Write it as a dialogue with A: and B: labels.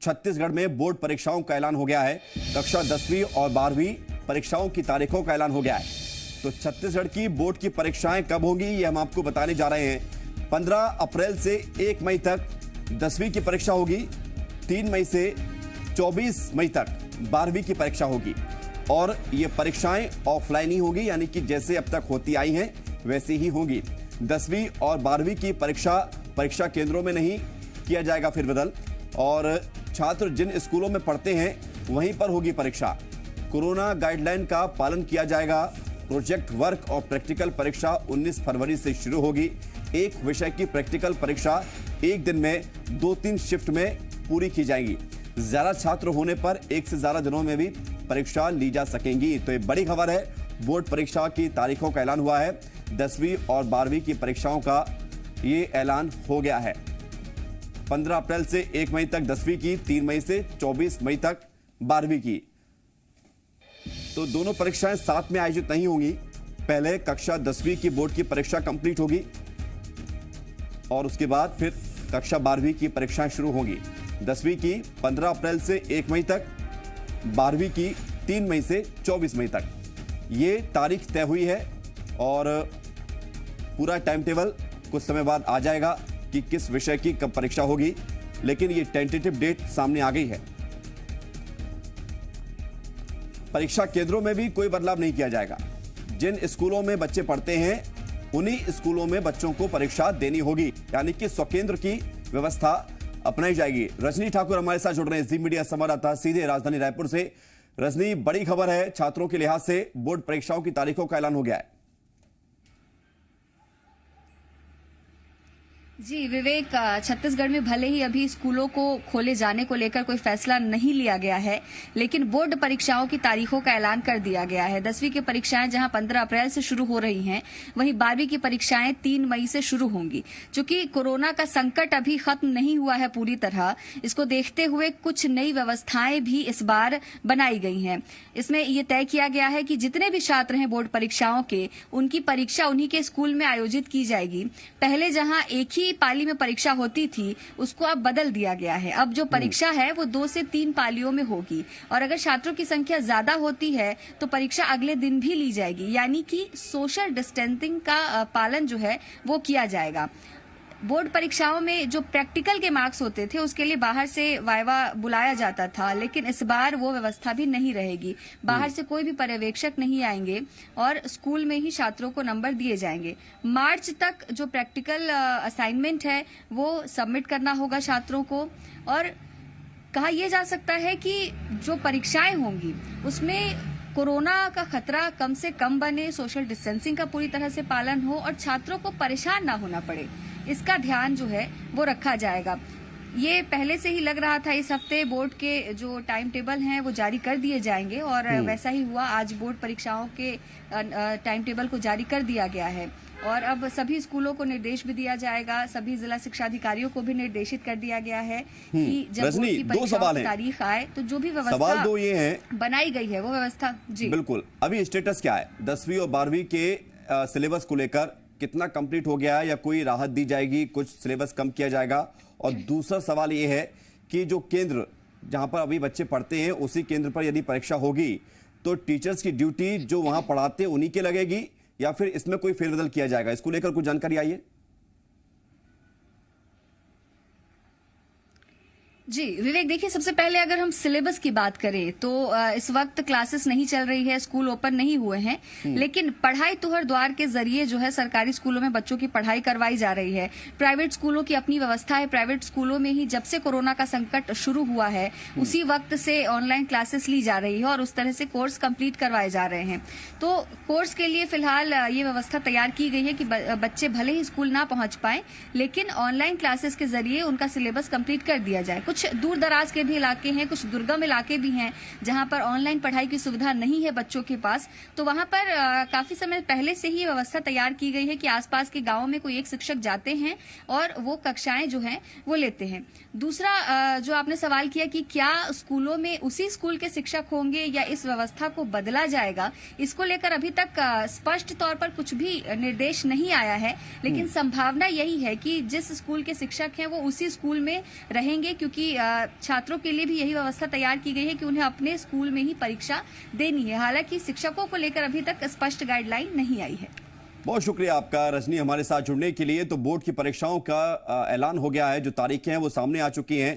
A: छत्तीसगढ़ में बोर्ड परीक्षाओं का ऐलान हो गया है। कक्षा 10वीं और 12वीं परीक्षाओं की तारीखों का ऐलान हो गया है। तो छत्तीसगढ़ की बोर्ड की परीक्षाएं कब होंगी ये हम आपको बताने जा रहे हैं। 15 अप्रैल से 1 मई तक 10वीं की परीक्षा होगी। 3 मई से 24 मई तक 12वीं की परीक्षा होगी और ये परीक्षाएं ऑफलाइन ही होगी, यानी कि जैसे अब तक होती आई हैं वैसी ही होंगी। 10वीं और 12वीं की परीक्षा केंद्रों में नहीं किया जाएगा फेरबदल और छात्र जिन स्कूलों में पढ़ते हैं वहीं पर होगी परीक्षा। कोरोना गाइडलाइन का पालन किया जाएगा। प्रोजेक्ट वर्क और प्रैक्टिकल परीक्षा 19 फरवरी से शुरू होगी। एक विषय की प्रैक्टिकल परीक्षा एक दिन में 2-3 शिफ्ट में पूरी की जाएगी। ज्यादा छात्र होने पर एक से ज्यादा दिनों में भी परीक्षा ली जा सकेंगी। तो ये बड़ी खबर है। बोर्ड परीक्षा की तारीखों का ऐलान हुआ है। 10वीं और 12वीं की परीक्षाओं का ये ऐलान हो गया है। 15 अप्रैल से 1 मई तक 10वीं की, 3 मई से 24 मई तक 12वीं की। तो दोनों परीक्षाएं साथ में आयोजित नहीं होंगी। पहले कक्षा 10वीं की बोर्ड की परीक्षा कंप्लीट होगी और उसके बाद फिर कक्षा 12वीं की परीक्षाएं शुरू होंगी। 10वीं की 15 अप्रैल से 1 मई तक, 12वीं की 3 मई से 24 मई तक। ये तारीख तय हुई है और पूरा टाइम टेबल कुछ समय बाद आ जाएगा कि किस विषय की कब परीक्षा होगी, लेकिन ये टेंटेटिव डेट सामने आ गई है। परीक्षा केंद्रों में भी कोई बदलाव नहीं किया जाएगा। जिन स्कूलों में बच्चे पढ़ते हैं उन्हीं स्कूलों में बच्चों को परीक्षा देनी होगी, यानी कि स्वकेंद्र की व्यवस्था अपनाई जाएगी। रजनी ठाकुर हमारे साथ जुड़ रहे हैं, जी मीडिया संवाददाता सीधे राजधानी रायपुर से। रजनी, बड़ी खबर है, छात्रों के लिहाज से बोर्ड परीक्षाओं की तारीखों का ऐलान हो गया है।
B: जी विवेक, छत्तीसगढ़ में भले ही अभी स्कूलों को खोले जाने को लेकर कोई फैसला नहीं लिया गया है, लेकिन बोर्ड परीक्षाओं की तारीखों का ऐलान कर दिया गया है। 10वीं की परीक्षाएं जहां 15 अप्रैल से शुरू हो रही हैं, वहीं 12वीं की परीक्षाएं 3 मई से शुरू होंगी। चूंकि कोरोना का संकट अभी खत्म नहीं हुआ है पूरी तरह, इसको देखते हुए कुछ नई व्यवस्थाएं भी इस बार बनाई गई हैं। इसमें यह तय किया गया है कि जितने भी छात्र हैं बोर्ड परीक्षाओं के, उनकी परीक्षा उन्हीं के स्कूल में आयोजित की जाएगी। पहले जहां एक ही पाली में परीक्षा होती थी, उसको अब बदल दिया गया है। अब जो परीक्षा है वो 2 से 3 पालियों में होगी और अगर छात्रों की संख्या ज्यादा होती है तो परीक्षा अगले दिन भी ली जाएगी, यानी कि सोशल डिस्टेंसिंग का पालन जो है वो किया जाएगा। बोर्ड परीक्षाओं में जो प्रैक्टिकल के मार्क्स होते थे उसके लिए बाहर से वाइवा बुलाया जाता था, लेकिन इस बार वो व्यवस्था भी नहीं रहेगी। बाहर से कोई भी पर्यवेक्षक नहीं आएंगे और स्कूल में ही छात्रों को नंबर दिए जाएंगे। मार्च तक जो प्रैक्टिकल असाइनमेंट है वो सबमिट करना होगा छात्रों को और कहा यह जा सकता है कि जो परीक्षाएं होंगी उसमें कोरोना का खतरा कम से कम बने, सोशल डिस्टेंसिंग का पूरी तरह से पालन हो और छात्रों को परेशान ना होना पड़े, इसका ध्यान जो है वो रखा जाएगा। ये पहले से ही लग रहा था। इस हफ्ते बोर्ड के जो टाइम टेबल हैं वो जारी कर दिए जाएंगे और वैसा ही हुआ। आज बोर्ड परीक्षाओं के टाइम टेबल को जारी कर दिया गया है और अब सभी स्कूलों को निर्देश भी दिया जाएगा। सभी जिला शिक्षा अधिकारियों को भी निर्देशित कर दिया गया है कि जब बोर्ड की परीक्षाओं की तारीख आए तो जो भी व्यवस्था बनाई गई है वो व्यवस्था। जी
A: बिल्कुल। अभी स्टेटस क्या है 10वीं और 12वीं के सिलेबस को लेकर? कितना कंप्लीट हो गया है या कोई राहत दी जाएगी, कुछ सिलेबस कम किया जाएगा? और दूसरा सवाल ये है कि जो केंद्र जहां पर अभी बच्चे पढ़ते हैं उसी केंद्र पर यदि परीक्षा होगी तो टीचर्स की ड्यूटी जो वहां पढ़ाते हैं उन्हीं के लगेगी या फिर इसमें कोई फेरबदल किया जाएगा? इसको लेकर कुछ जानकारी आई है?
B: जी विवेक, देखिए सबसे पहले अगर हम सिलेबस की बात करें तो इस वक्त क्लासेस नहीं चल रही है, स्कूल ओपन नहीं हुए हैं, लेकिन पढ़ाई तुहर द्वार के जरिए जो है सरकारी स्कूलों में बच्चों की पढ़ाई करवाई जा रही है। प्राइवेट स्कूलों की अपनी व्यवस्था है। प्राइवेट स्कूलों में ही जब से कोरोना का संकट शुरू हुआ है उसी वक्त से ऑनलाइन क्लासेस ली जा रही है और उस तरह से कोर्स कंप्लीट करवाए जा रहे हैं। तो कोर्स के लिए फिलहाल ये व्यवस्था तैयार की गई है कि बच्चे भले ही स्कूल ना पहुंच पाए लेकिन ऑनलाइन क्लासेस के जरिए उनका सिलेबस कंप्लीट कर दिया जाए। कुछ दूर दराज के भी इलाके हैं, कुछ दुर्गम इलाके भी हैं जहां पर ऑनलाइन पढ़ाई की सुविधा नहीं है बच्चों के पास, तो वहां पर काफी समय पहले से ही व्यवस्था तैयार की गई है कि आसपास के गांवों में कोई एक शिक्षक जाते हैं और वो कक्षाएं जो हैं वो लेते हैं। दूसरा जो आपने सवाल किया कि क्या स्कूलों में उसी स्कूल के शिक्षक होंगे या इस व्यवस्था को बदला जाएगा, इसको लेकर अभी तक स्पष्ट तौर पर कुछ भी निर्देश नहीं आया है, लेकिन संभावना यही है कि जिस स्कूल के शिक्षक हैं वो उसी स्कूल में रहेंगे, क्योंकि क्योंकि छात्रों के लिए भी यही व्यवस्था तैयार की गई है कि उन्हें अपने स्कूल में ही परीक्षा देनी है। हालांकि शिक्षकों को लेकर अभी तक स्पष्ट गाइडलाइन नहीं आई है।
A: बहुत शुक्रिया आपका रजनी हमारे साथ जुड़ने के लिए। तो बोर्ड की परीक्षाओं का ऐलान हो गया है, जो तारीखें हैं वो सामने आ चुकी हैं।